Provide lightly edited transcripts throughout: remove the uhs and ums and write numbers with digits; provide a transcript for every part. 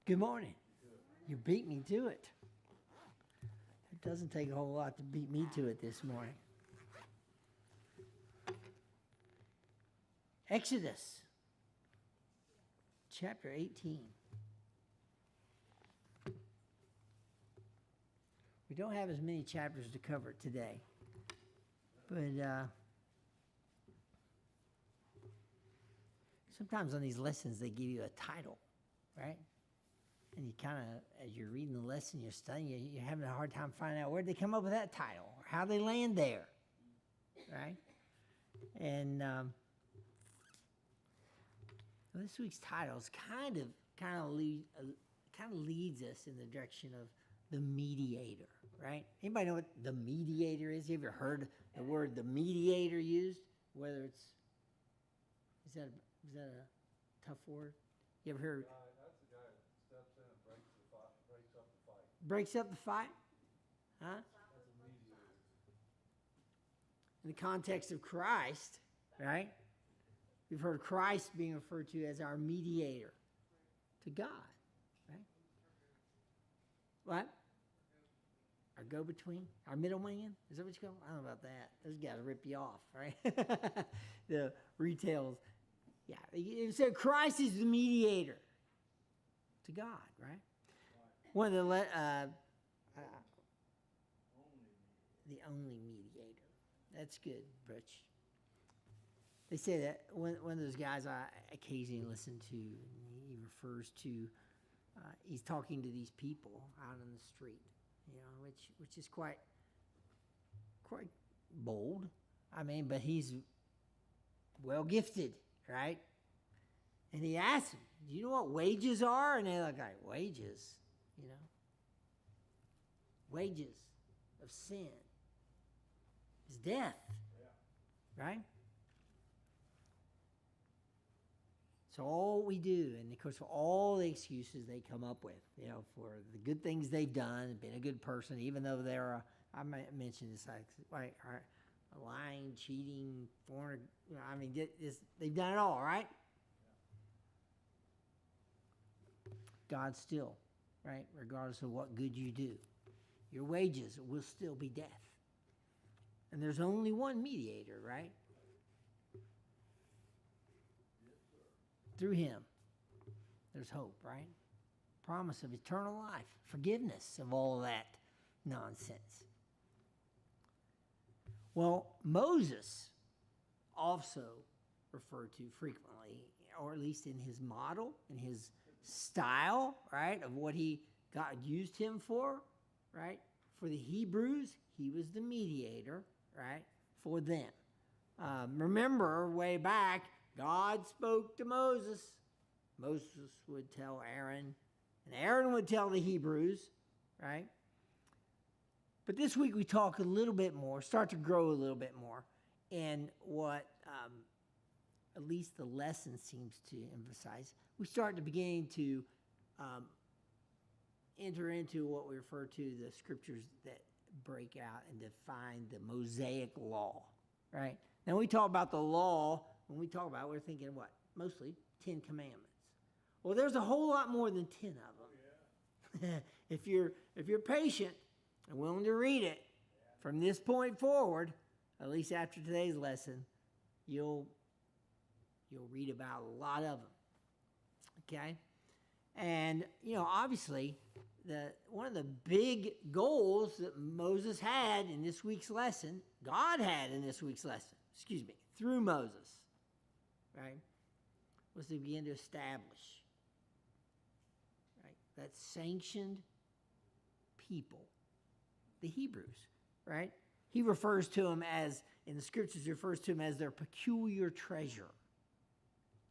Good morning. You beat me to it. It doesn't take a whole lot to beat me to it this morning. Exodus chapter 18. We don't have as many chapters to cover today, but sometimes on these lessons they give you a title, right? And you kind of, as you're reading the lesson, you're studying, you're having a hard time finding out where'd they come up with that title or how they land there, right? And this week's title is kind of leads us in the direction of the mediator, right? Anybody know what the mediator is? You ever heard the word the mediator used? Whether it's is that a tough word? You ever heard? That's the guy that steps in and breaks up the fight. Breaks up the fight? Huh? That's a mediator. In the context of Christ, right? We've heard Christ being referred to as our mediator to God, right? What? Our go-between? Our middleman? Is that what you call it? I don't know about that. Those guys rip you off, right? The retails. Yeah. So Christ is the mediator to God, right? One of the only mediator. That's good, Butch. They say that one of those guys I occasionally listen to, and he refers to, he's talking to these people out on the street, which is quite bold. I mean, but he's well gifted, right? And he asks them, "Do you know what wages are?" And they're like, "Wages, wages of sin is death, right?" So all we do, and of course for all the excuses they come up with, for the good things they've done, been a good person, even though they're, I might mention this, like lying, cheating, foreign, they've done it all, right? God still, right, regardless of what good you do, your wages will still be death. And there's only one mediator, right? Through him, there's hope, right? Promise of eternal life, forgiveness of all that nonsense. Well, Moses also referred to frequently, or at least in his model, in his style, right, of what God used him for, right? For the Hebrews, he was the mediator, right, for them. Remember, way back, God spoke to Moses. Moses would tell Aaron, and Aaron would tell the Hebrews, right? But this week we talk a little bit more, start to grow a little bit more in what at least the lesson seems to emphasize. We start to begin to enter into what we refer to the scriptures that break out and define the Mosaic law, right? Now we talk about the law. When we talk about it, we're thinking what? Mostly 10 commandments. Well, there's a whole lot more than 10 of them. Oh, yeah. If you're patient and willing to read it from this point forward, at least after today's lesson, you'll read about a lot of them. Okay? And obviously, one of the big goals that Moses had in this week's lesson, God had in this week's lesson, through Moses, right, was to begin to establish, right, that sanctioned people, the Hebrews, right? He refers to them as, in the scriptures, refers to them as their peculiar treasure.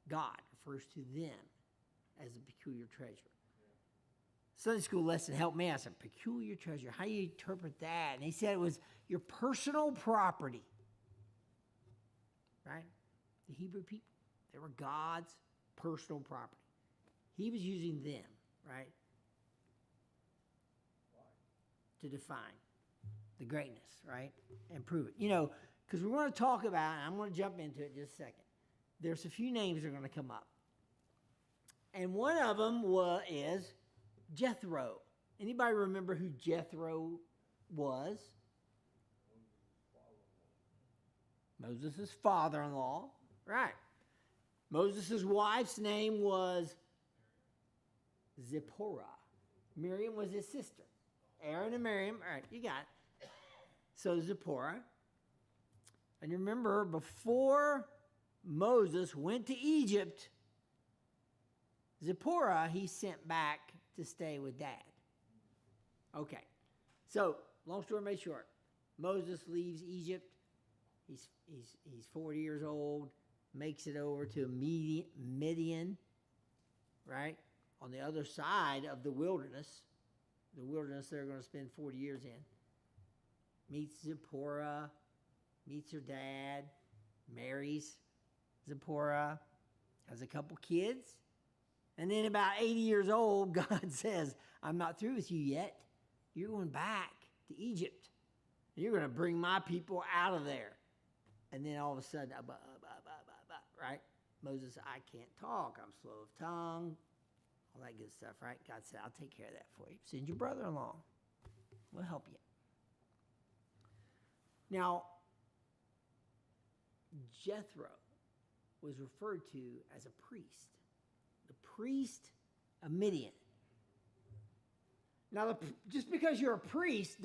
God refers to them as a peculiar treasure. Sunday school lesson helped me. I said, peculiar treasure. How do you interpret that? And he said it was your personal property, right? The Hebrew people, they were God's personal property. He was using them, right, to define the greatness, right, and prove it. Because we want to talk about, and I'm going to jump into it in just a second. There's a few names that are going to come up. And one of them is Jethro. Anybody remember who Jethro was? Moses' father-in-law. Right. Moses' wife's name was Zipporah. Miriam was his sister. Aaron and Miriam. All right, you got it. So Zipporah. And you remember, before Moses went to Egypt, Zipporah he sent back to stay with Dad. Okay. So, long story made short, Moses leaves Egypt. He's 40 years old, makes it over to Midian, right? On the other side of the wilderness they're going to spend 40 years in. Meets Zipporah, meets her dad, marries Zipporah, has a couple kids. And then about 80 years old, God says, I'm not through with you yet. You're going back to Egypt. You're going to bring my people out of there. And then all of a sudden, right? Moses, I can't talk. I'm slow of tongue. All that good stuff, right? God said, I'll take care of that for you. Send your brother along. We'll help you. Now, Jethro was referred to as a priest. The priest of Midian. Now, just because you're a priest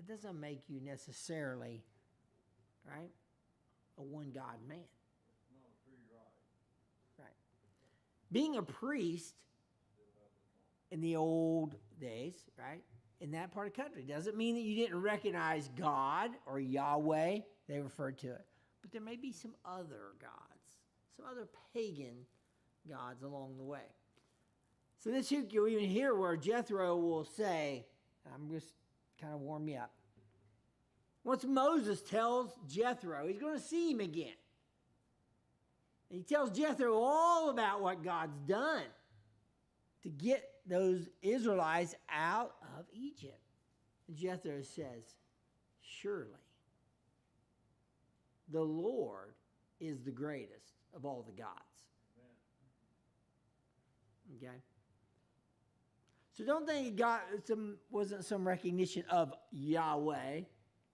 it doesn't make you necessarily, right, a one-God man. Right. Being a priest in the old days, right, in that part of the country, doesn't mean that you didn't recognize God or Yahweh. They referred to it. But there may be some other gods, some other pagan gods along the way. So this you'll even hear where Jethro will say, I'm just kind of warm you up. Once Moses tells Jethro, he's going to see him again. And he tells Jethro all about what God's done to get those Israelites out of Egypt. And Jethro says, surely the Lord is the greatest of all the gods. Okay? So don't think God wasn't some recognition of Yahweh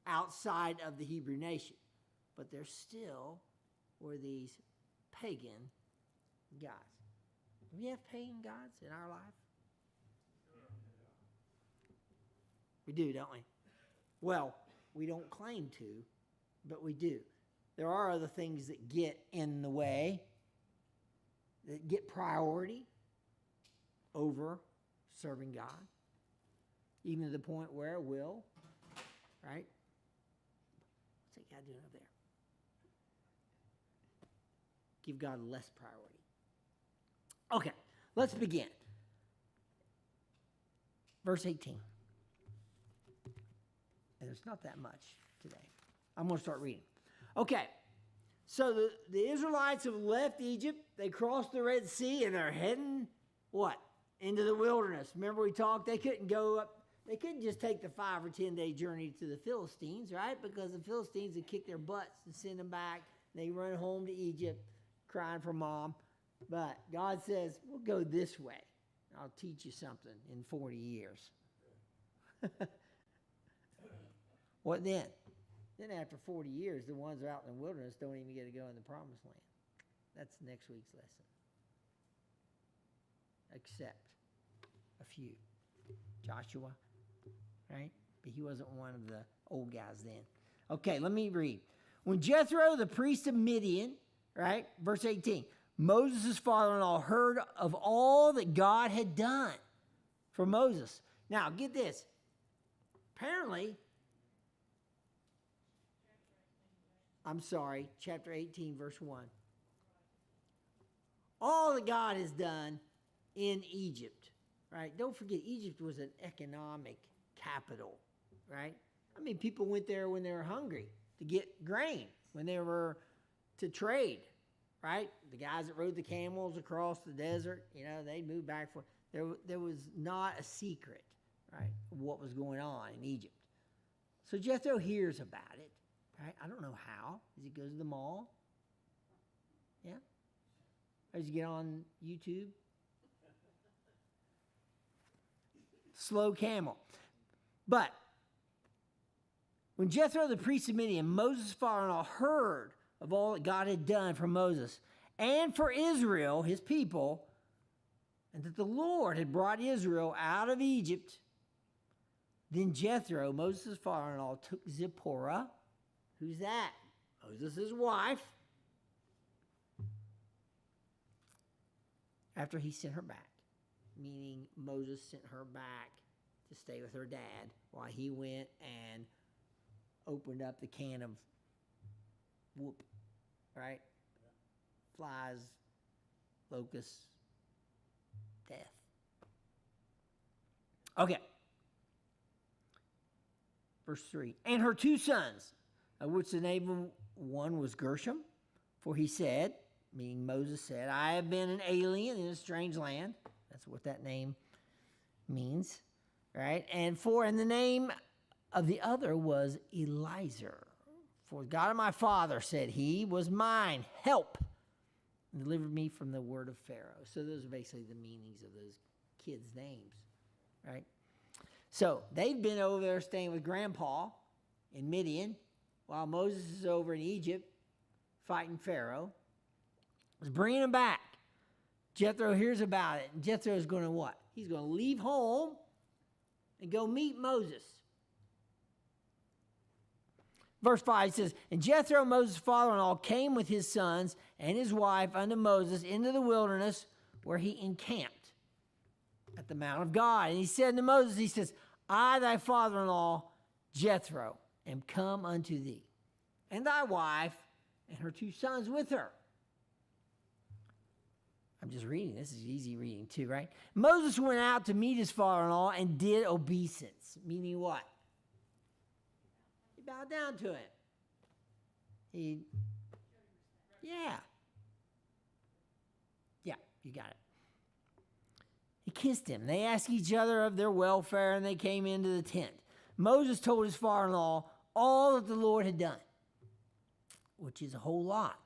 outside of the Hebrew nation. But there still were these pagan gods. Do we have pagan gods in our life? We do, don't we? Well, we don't claim to, but we do. There are other things that get in the way, that get priority over serving God, even to the point where it will, right? What's that guy doing over there? Give God less priority. Okay, let's begin. Verse 18. And there's not that much today. I'm going to start reading. Okay, so the Israelites have left Egypt. They crossed the Red Sea, and they're heading, what? Into the wilderness. Remember we talked, they couldn't go up. They couldn't just take the 5 or 10 day journey to the Philistines, right? Because the Philistines would kick their butts and send them back. They run home to Egypt, crying for mom. But God says, we'll go this way. I'll teach you something in 40 years. What then? Then after 40 years, the ones out in the wilderness don't even get to go in the promised land. That's next week's lesson. Except a few. Joshua, right? But he wasn't one of the old guys then. Okay, let me read. When Jethro, the priest of Midian, right? Verse 18. Moses' father-in-law heard of all that God had done for Moses. Now, get this. Apparently, chapter 18, verse 1. All that God has done in Egypt, right? Don't forget, Egypt was an economic capital, right? I mean, people went there when they were hungry to get grain, when they were to trade, right? The guys that rode the camels across the desert, they'd move back for. There was not a secret, right, of what was going on in Egypt. So Jethro hears about it, right? I don't know how. Does he go to the mall? Yeah? I used to get on YouTube. Slow camel. But when Jethro, the priest of Midian, Moses' father-in-law, heard of all that God had done for Moses and for Israel, his people, and that the Lord had brought Israel out of Egypt, then Jethro, Moses' father-in-law, took Zipporah. Who's that? Moses' wife. After he sent her back, meaning Moses sent her back to stay with her dad while he went and opened up the can of whoop, right? Flies, locusts, death. Okay. Verse 3. And her 2 sons, of which the name of one was Gershom, for he said, meaning Moses said, I have been an alien in a strange land. That's what that name means, right? And the name of the other was Eliezer. For God of my father, said he, was mine help, and delivered me from the word of Pharaoh. So those are basically the meanings of those kids' names, right? So they've been over there staying with Grandpa in Midian, while Moses is over in Egypt fighting Pharaoh. He's bringing them back. Jethro hears about it, and Jethro is going to what? He's going to leave home and go meet Moses. Verse 5 says, and Jethro, Moses' father-in-law, came with his sons and his wife unto Moses into the wilderness, where he encamped at the Mount of God. And he said unto Moses, he says, I, thy father-in-law, Jethro, am come unto thee, and thy wife and her 2 sons with her. I'm just reading. This is easy reading too, right? Moses went out to meet his father-in-law and did obeisance, meaning what? He bowed down to him. Yeah, you got it. He kissed him. They asked each other of their welfare, and they came into the tent. Moses told his father-in-law all that the Lord had done, which is a whole lot,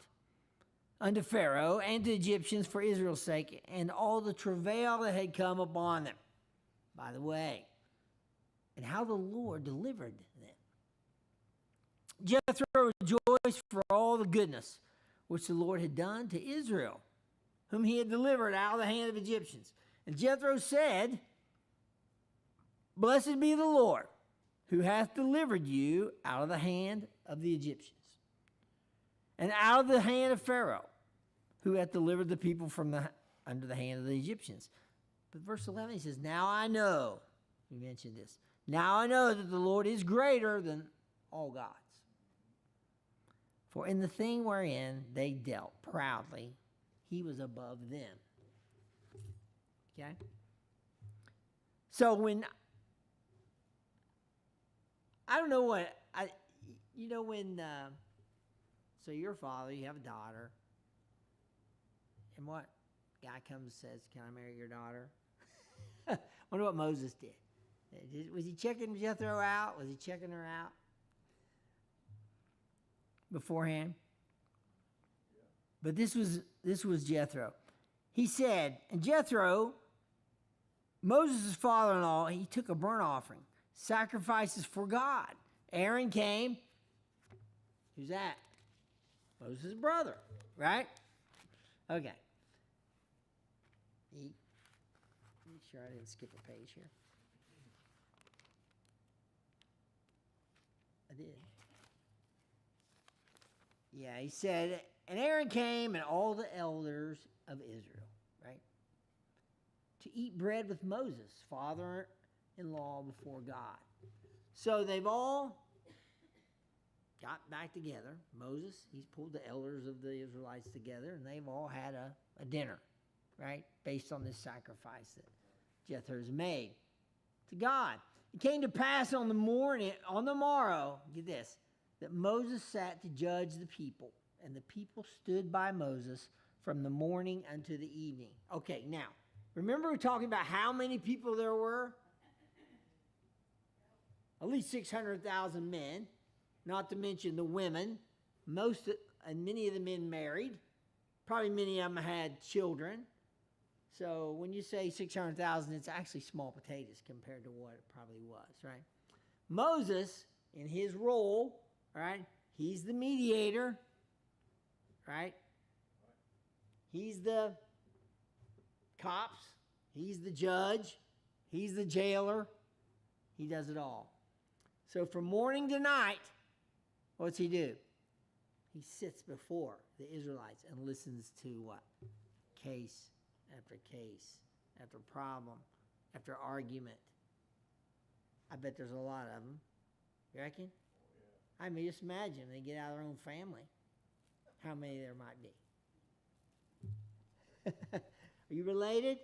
unto Pharaoh and to the Egyptians for Israel's sake, and all the travail that had come upon them, by the way, and how the Lord delivered them. Jethro rejoiced for all the goodness which the Lord had done to Israel, whom he had delivered out of the hand of Egyptians. And Jethro said, blessed be the Lord, who hath delivered you out of the hand of the Egyptians, and out of the hand of Pharaoh, who hath delivered the people from under the hand of the Egyptians. But verse 11, he says, now I know, we mentioned this, now I know that the Lord is greater than all gods. For in the thing wherein they dealt proudly, he was above them. Okay? So when, I don't know what, so your father, you have a daughter, and what? Guy comes and says, can I marry your daughter? Wonder what Moses did. Was he checking Jethro out? Was he checking her out beforehand? Yeah. But this was Jethro. He said, and Jethro, Moses' father-in-law, he took a burnt offering, sacrifices for God. Aaron came. Who's that? Moses' brother, right? Okay. Make sure I didn't skip a page here. I did. Yeah, he said, and Aaron came and all the elders of Israel, right, to eat bread with Moses, father-in-law, before God. So they've all got back together. Moses, he's pulled the elders of the Israelites together, and they've all had a dinner, right, based on this sacrifice that Jethro's made to God. It came to pass on the morrow, get this, that Moses sat to judge the people, and the people stood by Moses from the morning unto the evening. Okay, now, remember we're talking about how many people there were? At least 600,000 men, not to mention the women, and many of the men married, Probably many of them had children. So when you say 600,000, it's actually small potatoes compared to what it probably was, right? Moses, in his role, right, he's the mediator, right? He's the cops. He's the judge. He's the jailer. He does it all. So from morning to night, what's he do? He sits before the Israelites and listens to what? Case after case, after problem, after argument. I bet there's a lot of them. You reckon? Oh, yeah. I mean, just imagine they get out of their own family. How many there might be. Are you related?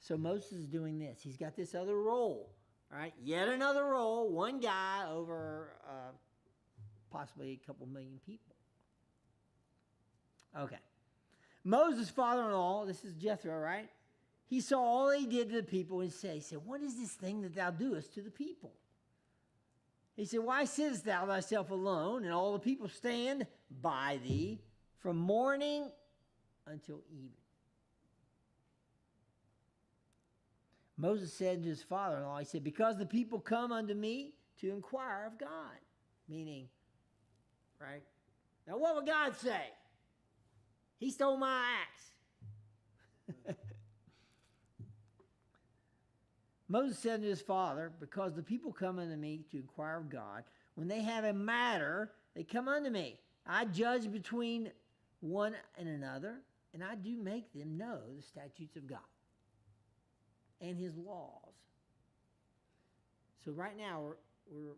So Moses is doing this. He's got this other role. All right, yet another role. One guy over possibly a couple million people. Okay. Moses' father-in-law, this is Jethro, right? He saw all he did to the people and he said, what is this thing that thou doest to the people? He said, why sittest thou thyself alone, and all the people stand by thee from morning until evening? Moses said to his father-in-law, he said, because the people come unto me to inquire of God. Meaning, right? Now what would God say? He stole my axe. Moses said to his father, because the people come unto me to inquire of God, when they have a matter, they come unto me. I judge between one and another, and I do make them know the statutes of God and his laws. So right now, we're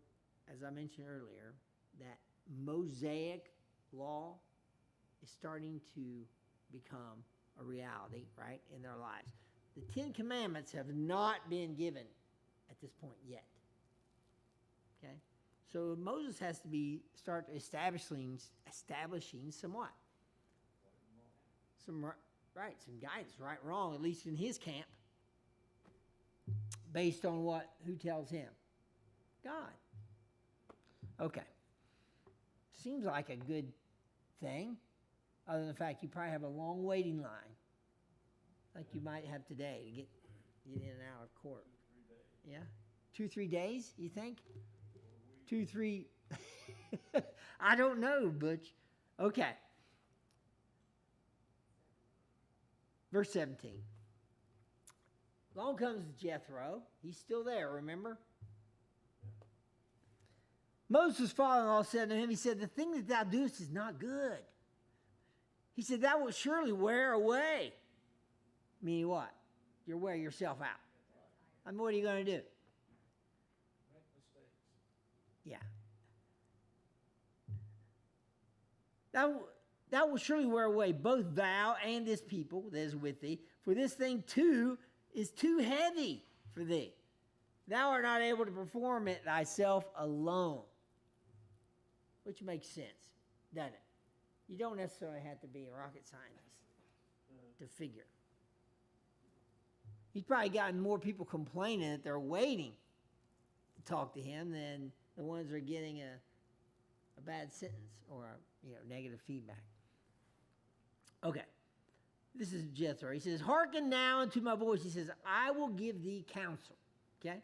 as I mentioned earlier, that Mosaic law is starting to become a reality, right, in their lives. The Ten Commandments have not been given at this point yet. Okay? So Moses has to start establishing some what? Some guidance, right, wrong, at least in his camp, based on what? Who tells him? God. Okay. Seems like a good thing, other than the fact you probably have a long waiting line, like you might have today to get in and out of court. 2-3 days. Yeah? 2-3 days, you think? 2-3. I don't know, Butch. Okay. Verse 17. Along comes Jethro. He's still there, remember? Moses' father-in-law said to him, he said, the thing that thou doest is not good. He said, thou wilt surely wear away. Meaning what? You'll wear yourself out. I mean, what are you going to do? Make mistakes. Yeah. Thou wilt surely wear away both thou and this people that is with thee, for this thing too is too heavy for thee. Thou art not able to perform it thyself alone. Which makes sense, doesn't it? You don't necessarily have to be a rocket scientist to figure. He's probably gotten more people complaining that they're waiting to talk to him than the ones that are getting a bad sentence or negative feedback. Okay. This is Jethro. He says, hearken now unto my voice. He says, I will give thee counsel. Okay?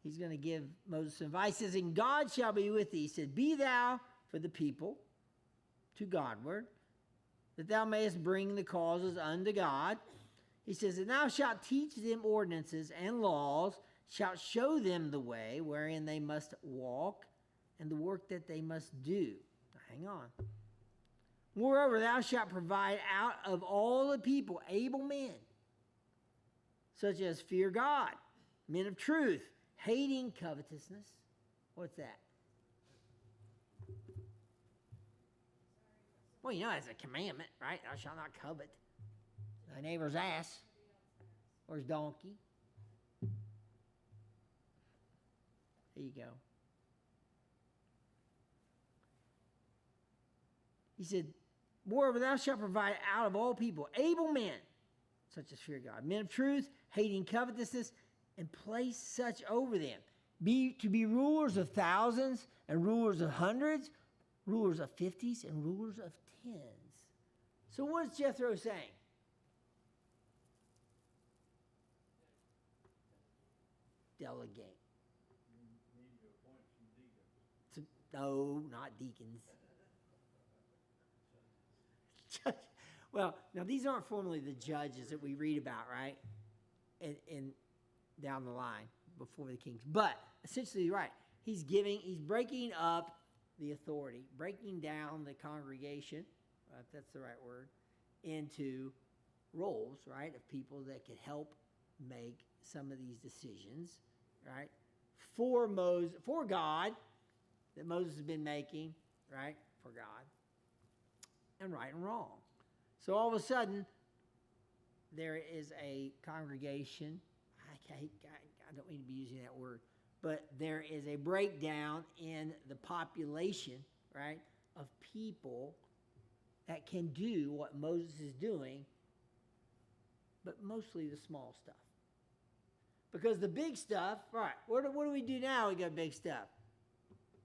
He's going to give Moses some advice. He says, and God shall be with thee. He said, be thou for the people to Godward, that thou mayest bring the causes unto God. He says, and thou shalt teach them ordinances and laws, shalt show them the way wherein they must walk, and the work that they must do. Now, hang on. Moreover, thou shalt provide out of all the people able men, such as fear God, men of truth, hating covetousness. What's that? Well, that's a commandment, right? Thou shalt not covet thy neighbor's ass or his donkey. There you go. He said, moreover, thou shalt provide out of all people able men, such as fear God, men of truth, hating covetousness, and place such over them. To be rulers of thousands and rulers of hundreds, rulers of 50s and rulers of 10s. So what's Jethro saying? Delegate. You need to appoint some deacons. No, not deacons. Well, now these aren't formally the judges that we read about, right? And down the line before the kings. But essentially, right, he's breaking up the authority, breaking down the congregation, if that's the right word, into roles, right, of people that could help make some of these decisions, right, for God, that Moses has been making, right, for God, and right and wrong. So all of a sudden, there is a congregation. I don't mean to be using that word, but there is a breakdown in the population, right, of people that can do what Moses is doing, but mostly the small stuff. Because the big stuff, right, what do we do now? We got big stuff.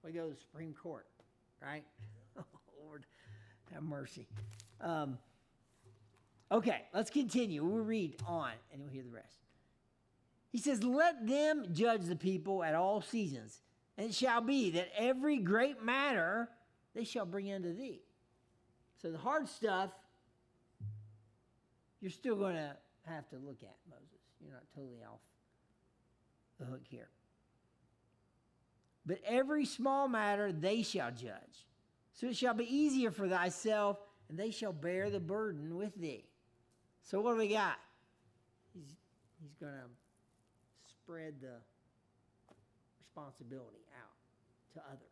We go to the Supreme Court, right? Oh, Lord, have mercy. Okay, let's continue. We'll read on, and we'll hear the rest. He says, let them judge the people at all seasons, and it shall be that every great matter they shall bring unto thee. So the hard stuff, you're still going to have to look at, Moses. You're not totally off the hook here. But every small matter they shall judge. So it shall be easier for thyself, and they shall bear the burden with thee. So what do we got? He's going to spread the responsibility out to others.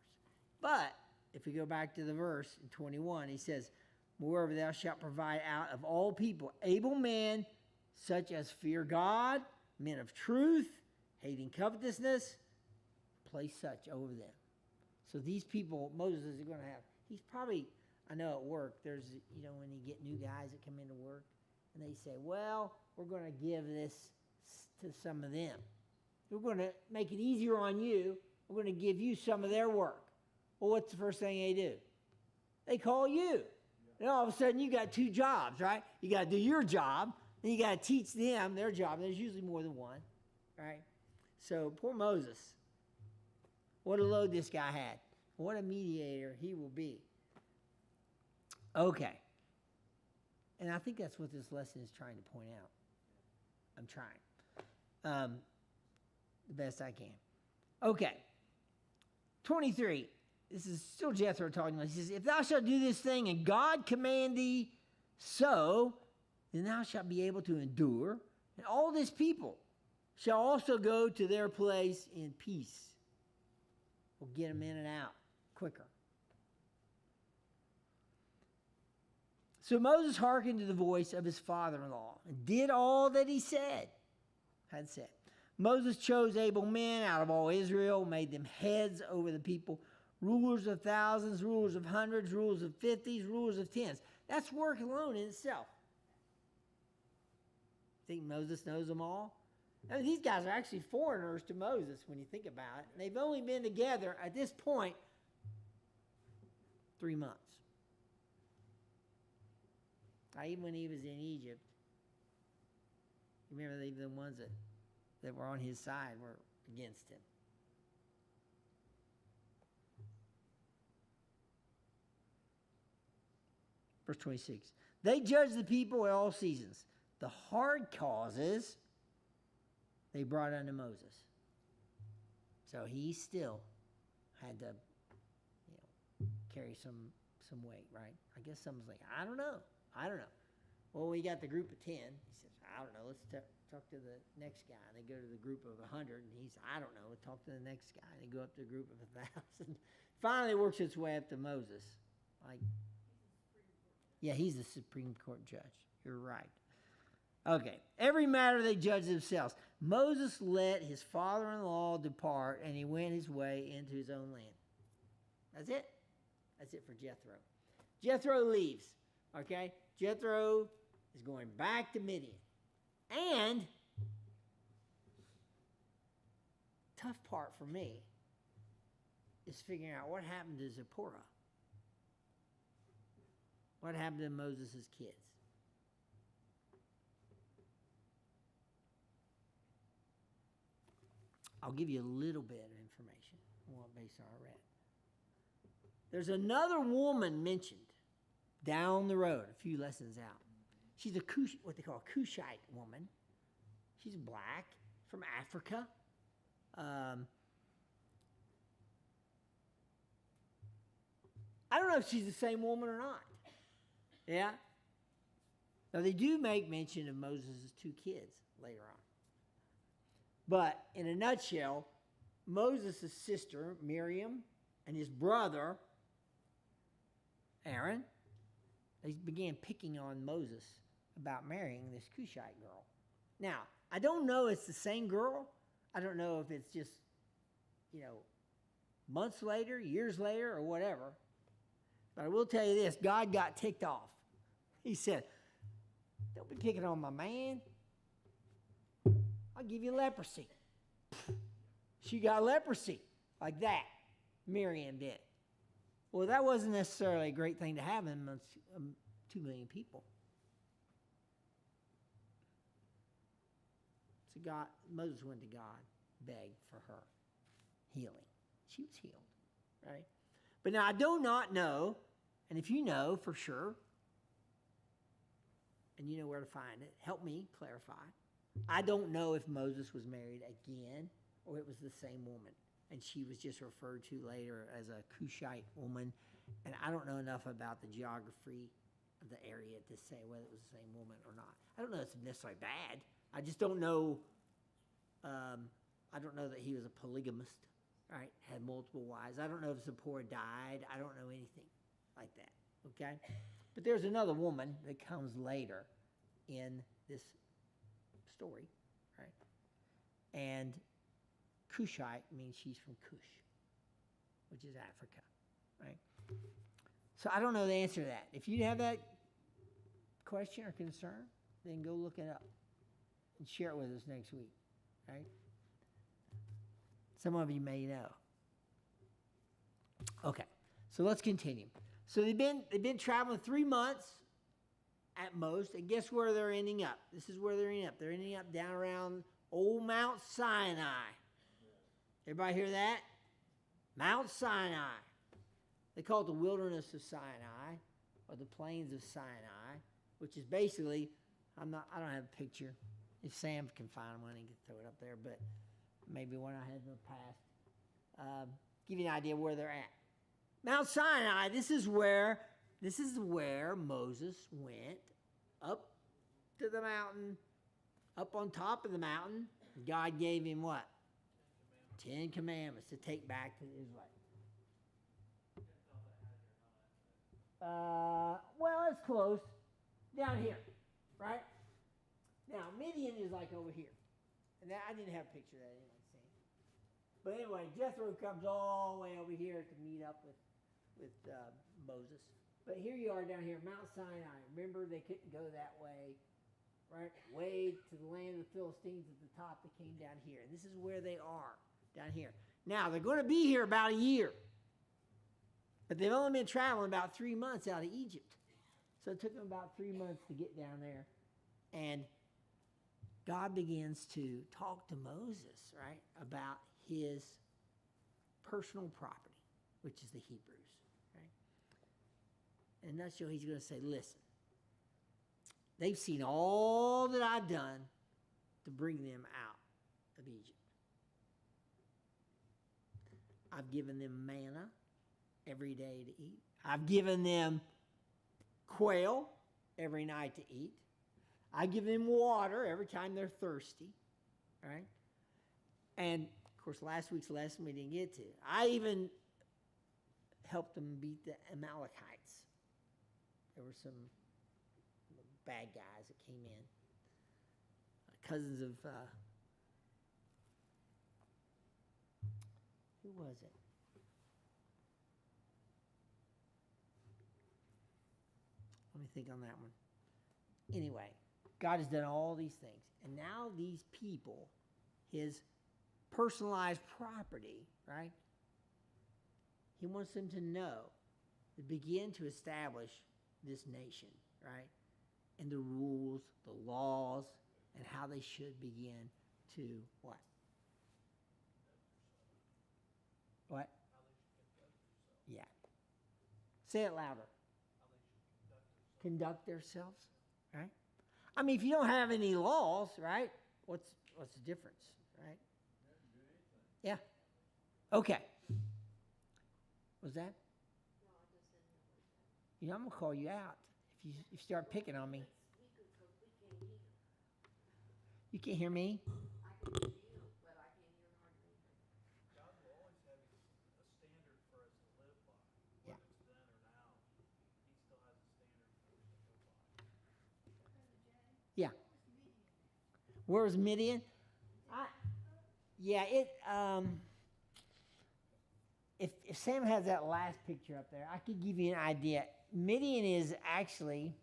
But if we go back to the verse in 21, he says, moreover, thou shalt provide out of all people able men, such as fear God, men of truth, hating covetousness, place such over them. So these people, Moses is going to have, he's probably, I know at work, there's, when you get new guys that come into work, and they say, well, we're going to give this to some of them. We're going to make it easier on you. We're going to give you some of their work. Well, what's the first thing they do? They call you. And all of a sudden, you got two jobs, right? You got to do your job, and you got to teach them their job. There's usually more than one, right? So poor Moses. What a load this guy had. What a mediator he will be. Okay. And I think that's what this lesson is trying to point out. I'm trying. The best I can. Okay. 23. This is still Jethro talking about. He says, if thou shalt do this thing and God command thee so, then thou shalt be able to endure. And all this people shall also go to their place in peace. We'll get them in and out quicker. So Moses hearkened to the voice of his father-in-law and did all that he had said. Moses chose able men out of all Israel, made them heads over the people, rulers of thousands, rulers of hundreds, rulers of 50s, rulers of 10s. That's work alone in itself. Think Moses knows them all? I mean, these guys are actually foreigners to Moses when you think about it. They've only been together at this point 3 months. Even when he was in Egypt, remember the ones that were on his side were against him. Verse 26. They judged the people at all seasons. The hard causes they brought unto Moses. So he still had to, carry some weight, right? I guess someone's like, I don't know. Well, we got the group of 10. He says, I don't know. Let's talk to the next guy. And they go to the group of 100. And he's, I don't know. We'll talk to the next guy. And they go up to the group of 1,000. Finally, it works its way up to Moses. He's the Supreme Court judge. You're right. Okay. Every matter they judge themselves. Moses let his father-in-law depart, and he went his way into his own land. That's it. That's it for Jethro. Jethro leaves. Okay? Jethro is going back to Midian. And tough part for me is figuring out what happened to Zipporah. What happened to Moses' kids? I'll give you a little bit of information based on our read. There's another woman mentioned down the road, a few lessons out. She's what they call a Cushite woman. She's black, from Africa. I don't know if she's the same woman or not. Yeah? Now, they do make mention of Moses' 2 kids later on. But in a nutshell, Moses' sister, Miriam, and his brother, Aaron, they began picking on Moses about marrying this Cushite girl. Now, I don't know if it's the same girl. I don't know if it's just, months later, years later, or whatever. But I will tell you this, God got ticked off. He said, don't be picking on my man. I'll give you leprosy. She got leprosy like that. Miriam did. Well, that wasn't necessarily a great thing to have amongst 2 million people. So Moses went to God, begged for her healing. She was healed, right? But now I do not know, and if you know for sure, and you know where to find it, help me clarify. I don't know if Moses was married again or it was the same woman, and she was just referred to later as a Cushite woman, and I don't know enough about the geography of the area to say whether it was the same woman or not. I don't know if it's necessarily bad. I just don't know. I don't know that he was a polygamist, right? Had multiple wives. I don't know if Zipporah died. I don't know anything like that, okay? But there's another woman that comes later in this story, right? And Cushite means she's from Cush, which is Africa, right? So I don't know the answer to that. If you have that question or concern, then go look it up and share it with us next week, right? Some of you may know. Okay, so let's continue. So they've been traveling 3 months at most, and guess where they're ending up? This is where they're ending up. They're ending up down around old Mount Sinai. Everybody hear that? Mount Sinai. They call it the wilderness of Sinai, or the plains of Sinai, which is basically, I don't have a picture. If Sam can find one, he can throw it up there, but maybe one I had in the past. Give you an idea where they're at. Mount Sinai, this is where Moses went up to the mountain, up on top of the mountain. God gave him what? 10 Commandments to take back to Israel. Well, it's close. Down here, right? Now, Midian is like over here. And I didn't have a picture of that anyway. But anyway, Jethro comes all the way over here to meet up with Moses. But here you are down here, Mount Sinai. Remember, they couldn't go that way, right? Way to the land of the Philistines at the top. They came down here. And this is where they are, down here. Now, they're going to be here about a year. But they've only been traveling about 3 months out of Egypt. So it took them about 3 months to get down there. And God begins to talk to Moses, right, about his personal property, which is the Hebrews, right? In a nutshell, he's going to say, listen, they've seen all that I've done to bring them out of Egypt. I've given them manna every day to eat. I've given them quail every night to eat. I give them water every time they're thirsty, right? And, of course, last week's lesson we didn't get to. I even helped them beat the Amalekites. There were some bad guys that came in, cousins of, who was it? Let me think on that one. Anyway, God has done all these things. And now these people, his personalized property, right? He wants them to know, to begin to establish this nation, right? And the rules, the laws, and how they should begin to what? What? Yeah. Say it louder. Conduct themselves, right? I mean, if you don't have any laws, right? What's the difference, right? Yeah. Okay. Was that? You know, I'm gonna call you out if you start picking on me. You can't hear me? I can hear you, but I can't hear hardly anything. God will always have a standard for us to live by, Yeah. whether it's then or now. He still has a standard for us to live by. Yeah. Where was Midian? If Sam has that last picture up there, I could give you an idea. Midian is actually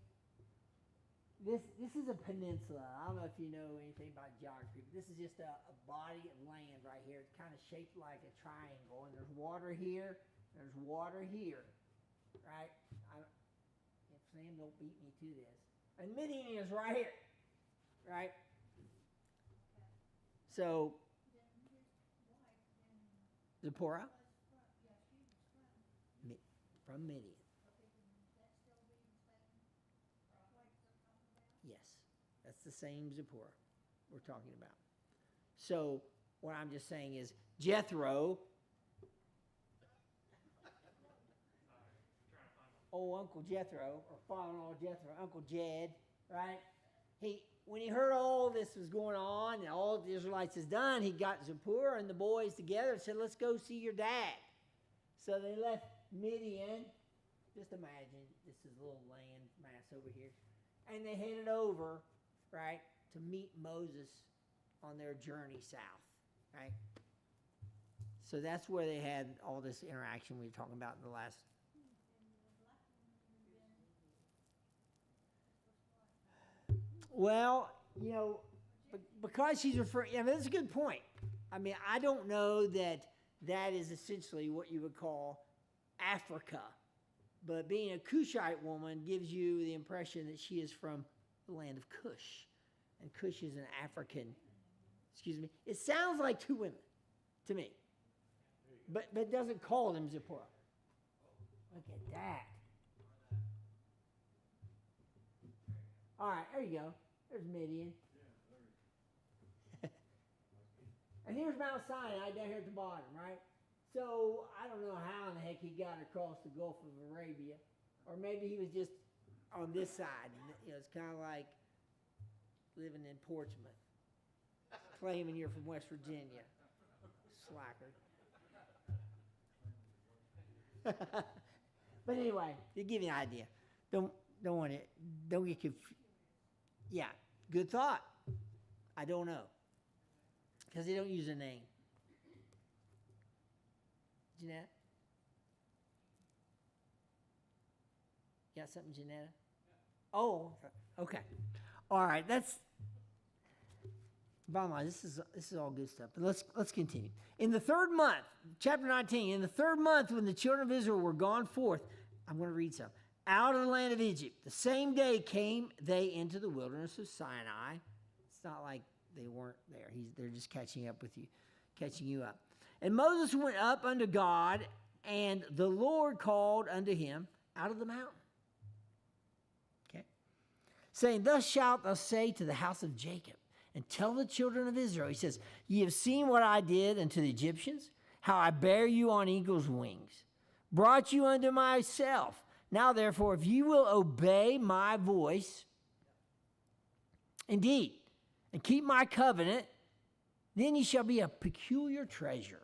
this is a peninsula. I don't know if you know anything about geography, but this is just a body of land right here. It's kind of shaped like a triangle, and there's water here, there's water here, right? If Sam don't beat me to this, and Midian is right here, right? So Zipporah from Midian. Yes, that's the same Zipporah we're talking about. So what I'm just saying is Jethro, old Uncle Jethro, or father-in-law Jethro, Uncle Jed, right? When he heard all this was going on and all the Israelites has done, he got Zipporah and the boys together and said, let's go see your dad. So they left Midian. Just imagine, this is a little land mass over here. And they headed over, right, to meet Moses on their journey south, right? So that's where they had all this interaction we were talking about in the last. Well, you know, because she's referring, I mean, that's a good point. I mean, I don't know that is essentially what you would call Africa. But being a Cushite woman gives you the impression that she is from the land of Cush. And Cush is an African, it sounds like two women to me. But it doesn't call them Zipporah. Look at that. All right, there you go. There's Midian. And here's Mount Sinai down here at the bottom, right? So I don't know how in the heck he got across the Gulf of Arabia. Or maybe he was just on this side. You know, it's kind of like living in Portsmouth, claiming you're from West Virginia. Slacker. But anyway, to give you an idea, don't get confused. Yeah, good thought. I don't know, because they don't use a name. Jeanette? You got something, Jeanette? Oh, okay. All right, that's bottom line. This is all good stuff. But let's continue. In the third month, chapter 19, in the third month when the children of Israel were gone forth, I'm going to read some. Out of the land of Egypt, the same day came they into the wilderness of Sinai. It's not like they weren't there. They're just catching you up. And Moses went up unto God, and the Lord called unto him out of the mountain. Okay? Saying, thus shalt thou say to the house of Jacob, and tell the children of Israel. He says, ye have seen what I did unto the Egyptians, how I bare you on eagle's wings, brought you unto myself. Now therefore, if you will obey my voice, indeed, and keep my covenant, then ye shall be a peculiar treasure.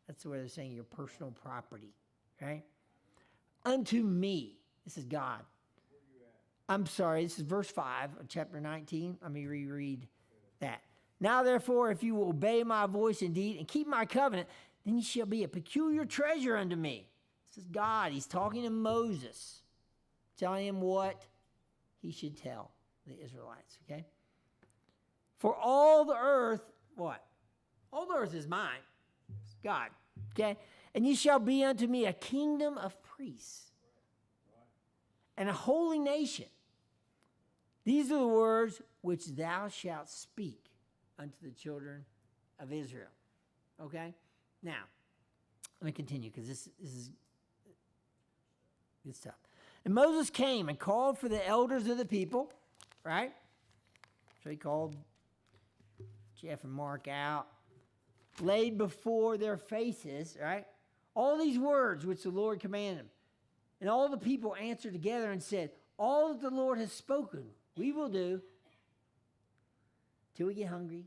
That's where they're saying your personal property, right? Unto me. This is God. I'm sorry, this is verse 5 of chapter 19. Let me reread that. Now therefore, if you will obey my voice indeed and keep my covenant, then ye shall be a peculiar treasure unto me. This is God. He's talking to Moses, telling him what he should tell the Israelites, okay? For all the earth, what? All the earth is mine. It's God, okay? And ye shall be unto me a kingdom of priests and a holy nation. These are the words which thou shalt speak unto the children of Israel. Okay? Now, let me continue because this is good stuff. And Moses came and called for the elders of the people, right? So he called Jeff and Mark out, laid before their faces, right? All these words which the Lord commanded him. And all the people answered together and said, all that the Lord has spoken, we will do till we get hungry.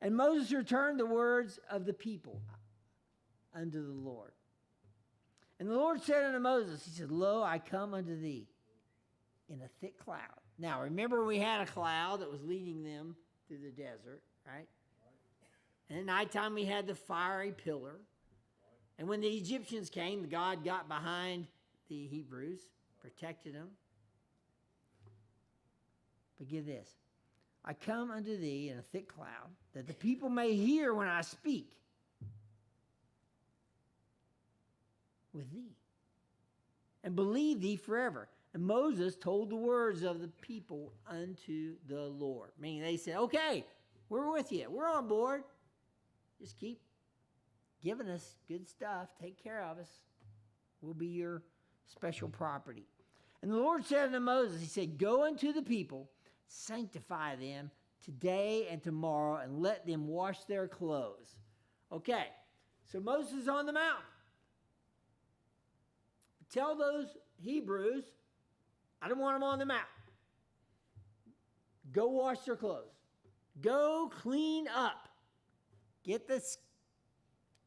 And Moses returned the words of the people unto the Lord. And the Lord said unto Moses, he said, lo, I come unto thee in a thick cloud. Now, remember we had a cloud that was leading them through the desert, right? And at nighttime we had the fiery pillar. And when the Egyptians came, God got behind the Hebrews, protected them. But get this. I come unto thee in a thick cloud, that the people may hear when I speak with thee, and believe thee forever. And Moses told the words of the people unto the Lord. Meaning they said, okay, we're with you. We're on board. Just keep giving us good stuff. Take care of us. We'll be your special property. And the Lord said unto Moses, he said, go unto the people, sanctify them today and tomorrow, and let them wash their clothes. Okay, so Moses is on the mountain. Tell those Hebrews, I don't want them on the mountain. Go wash their clothes. Go clean up. Get the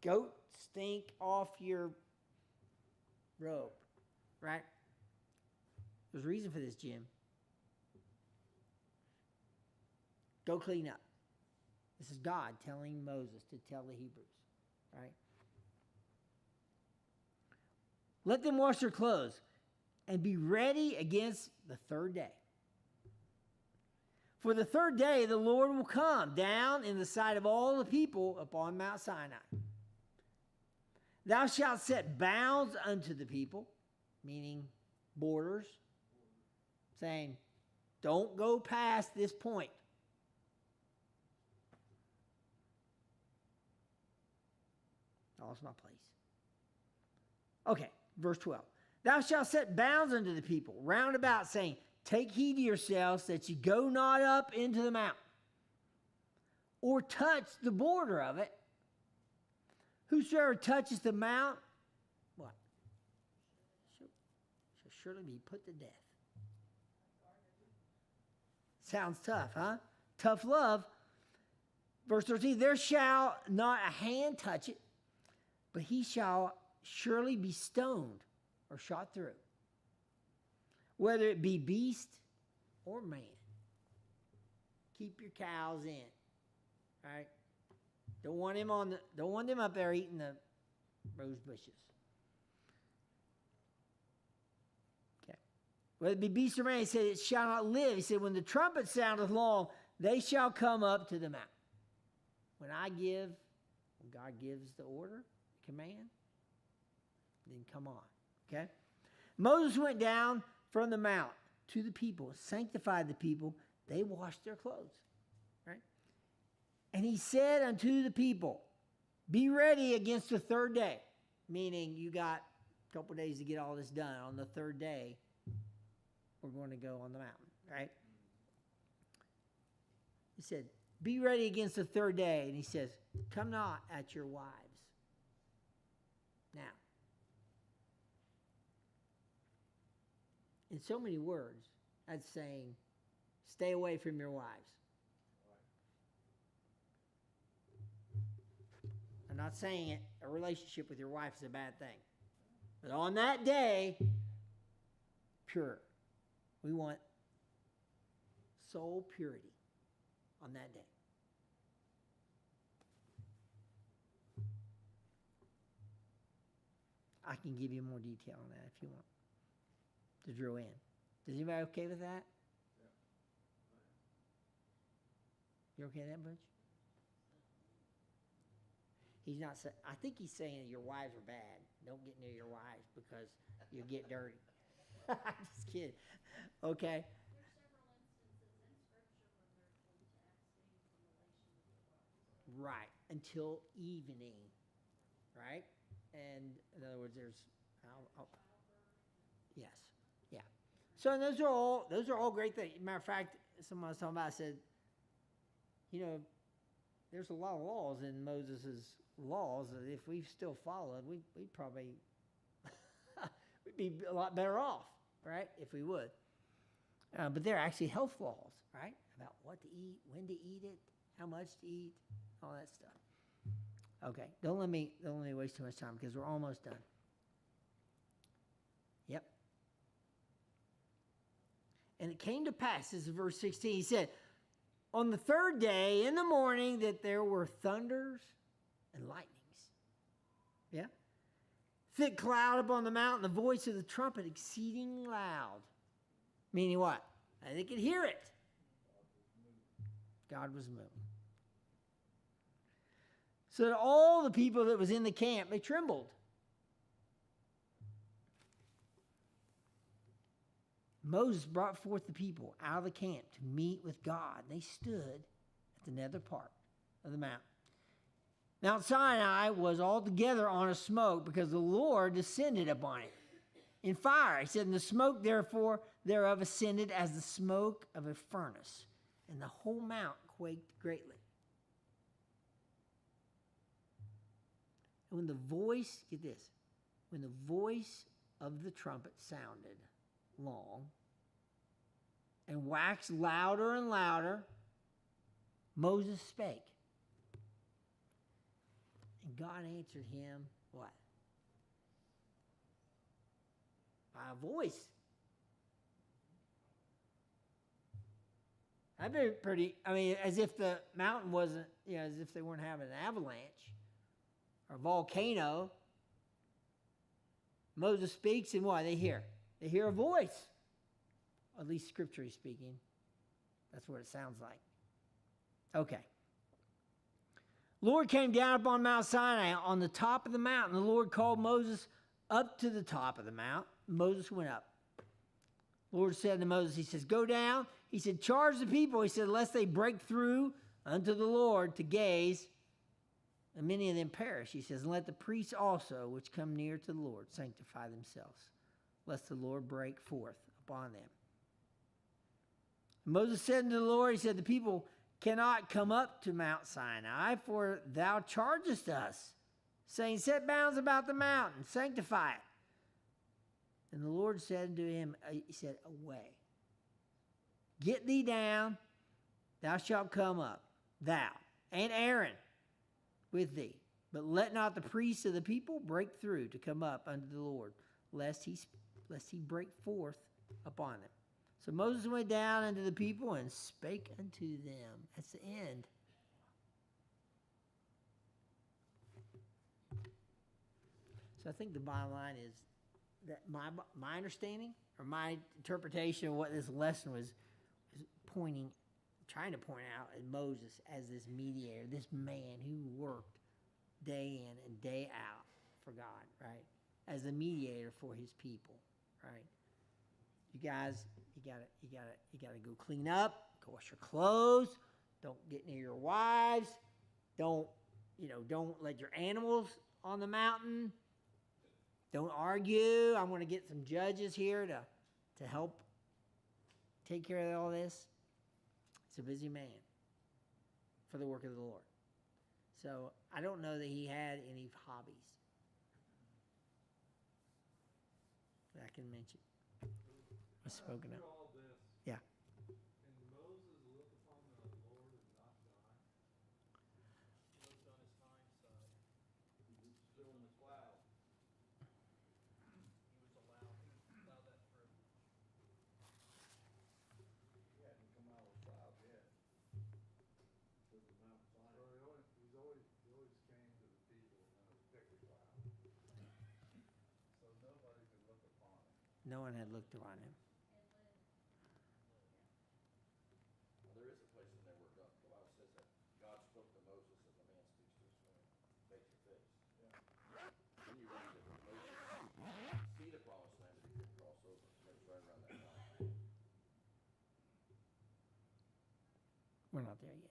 goat stink off your robe, right? There's a reason for this, Jim. Go clean up. This is God telling Moses to tell the Hebrews, right? Let them wash their clothes and be ready against the third day. For the third day the Lord will come down in the sight of all the people upon Mount Sinai. Thou shalt set bounds unto the people, meaning borders, saying, don't go past this point. Oh, it's my place. Okay, verse 12. Thou shalt set bounds unto the people round about, saying, take heed to yourselves that ye go not up into the mountain, or touch the border of it. Whosoever touches the mount, what? Shall surely be put to death. Sounds tough, huh? Tough love. Verse 13, there shall not a hand touch it, but he shall surely be stoned or shot through, whether it be beast or man. Keep your cows in, all right? Don't want them up there eating the rose bushes. Okay. Whether it be beast or man, he said, it shall not live. He said, when the trumpet soundeth long, they shall come up to the mount. When God gives the order, the command, then come on. Okay? Moses went down from the mount to the people, sanctified the people. They washed their clothes. Right? And he said unto the people, be ready against the third day. Meaning you got a couple days to get all this done. On the third day, we're going to go on the mountain. Right? He said, be ready against the third day. And he says, come not at your wives. Now, in so many words, that's saying, stay away from your wives. I'm not saying it, a relationship with your wife is a bad thing. But on that day, pure. We want soul purity on that day. I can give you more detail on that if you want to drill in. Is anybody okay with that? You okay with that, Butch? He's not saying, I think he's saying your wives are bad. Don't get near your wives because you'll get dirty. Just kidding. Okay. There's several instances in scripture where they're told to abstain from relation with their wives. Right. Until evening. Right? And in other words, there's, yes. Yeah. So those are all great things. Matter of fact, someone was talking about, I said, there's a lot of laws in Moses' laws that if we still followed, we'd probably we'd be a lot better off, right? If we would. But they're actually health laws, right? About what to eat, when to eat it, how much to eat, all that stuff. Okay, don't let me waste too much time because we're almost done. Yep. And it came to pass, this is verse 16, he said, on the third day in the morning that there were thunders and lightnings. Yeah? Thick cloud upon the mountain, the voice of the trumpet exceeding loud. Meaning what? They could hear it. God was moving. So that all the people that was in the camp, they trembled. Moses brought forth the people out of the camp to meet with God. They stood at the nether part of the mountain. Mount Sinai was altogether on a smoke because the Lord descended upon it in fire. He said, and the smoke therefore thereof ascended as the smoke of a furnace, and the whole mount quaked greatly. And when the voice, get this, when the voice of the trumpet sounded long and waxed louder and louder, Moses spake. And God answered him, what? By a voice. That'd be pretty, as if the mountain wasn't, as if they weren't having an avalanche or a volcano. Moses speaks, and what? They hear. They hear a voice. At least scripturally speaking. That's what it sounds like. Okay. Lord came down upon Mount Sinai on the top of the mountain. The Lord called Moses up to the top of the mount. Moses went up. The Lord said to Moses, he says, go down. He said, charge the people. He said, lest they break through unto the Lord to gaze, and many of them perish. He says, and let the priests also, which come near to the Lord, sanctify themselves, lest the Lord break forth upon them. Moses said unto the Lord, he said, the people cannot come up to Mount Sinai, for thou chargest us, saying, set bounds about the mountain, sanctify it. And the Lord said unto him, he said, away. Get thee down, thou shalt come up, thou and Aaron with thee. But let not the priests of the people break through to come up unto the Lord, lest he break forth upon them. So Moses went down unto the people and spake unto them. That's the end. So I think the bottom line is that my understanding or my interpretation of what this lesson was trying to point out at Moses as this mediator, this man who worked day in and day out for God, right? As a mediator for his people, right? You guys, you gotta go clean up, go wash your clothes, don't get near your wives, don't let your animals on the mountain, don't argue. I'm going to get some judges here to help take care of all this. He's a busy man for the work of the Lord. So I don't know that he had any hobbies that I can mention. Was spoken of. All this, Yeah. can Moses look upon the Lord and not die? He looked on his hindsight. He was still in the cloud. He was allowed that privilege. He hadn't come out of the cloud yet. To the Mount Sinai. So he always came to the people in a thick cloud. So nobody could look upon him. No one had looked upon him. Well, there is a place in there where God, the Bible says that God spoke to Moses as a man speaks to his friend, face to face. Yeah. Then you read that Moses see the promised land, but he couldn't cross over. There's We're not there yet.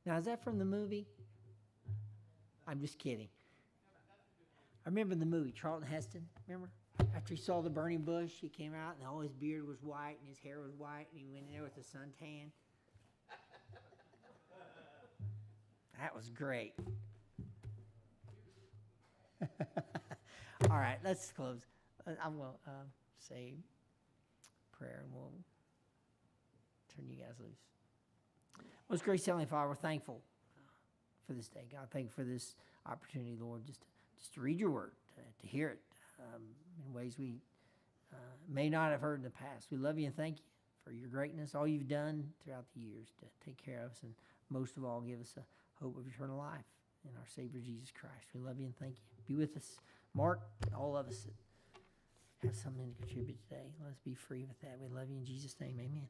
Now, is that from the movie? I'm just kidding. I remember the movie, Charlton Heston, remember? After he saw the burning bush, he came out and all his beard was white and his hair was white and he went in there with a suntan. That was great. All right, let's close. I'm going to say prayer and we'll turn you guys loose. Most gracious Heavenly Father, we're thankful for this day. God, thank you for this opportunity, Lord, just to read your word, to hear it in ways we may not have heard in the past. We love you and thank you for your greatness, all you've done throughout the years to take care of us, and most of all, give us a hope of eternal life in our Savior Jesus Christ. We love you and thank you. Be with us, Mark, all of us that have something to contribute today. Let us be free with that. We love you in Jesus' name. Amen.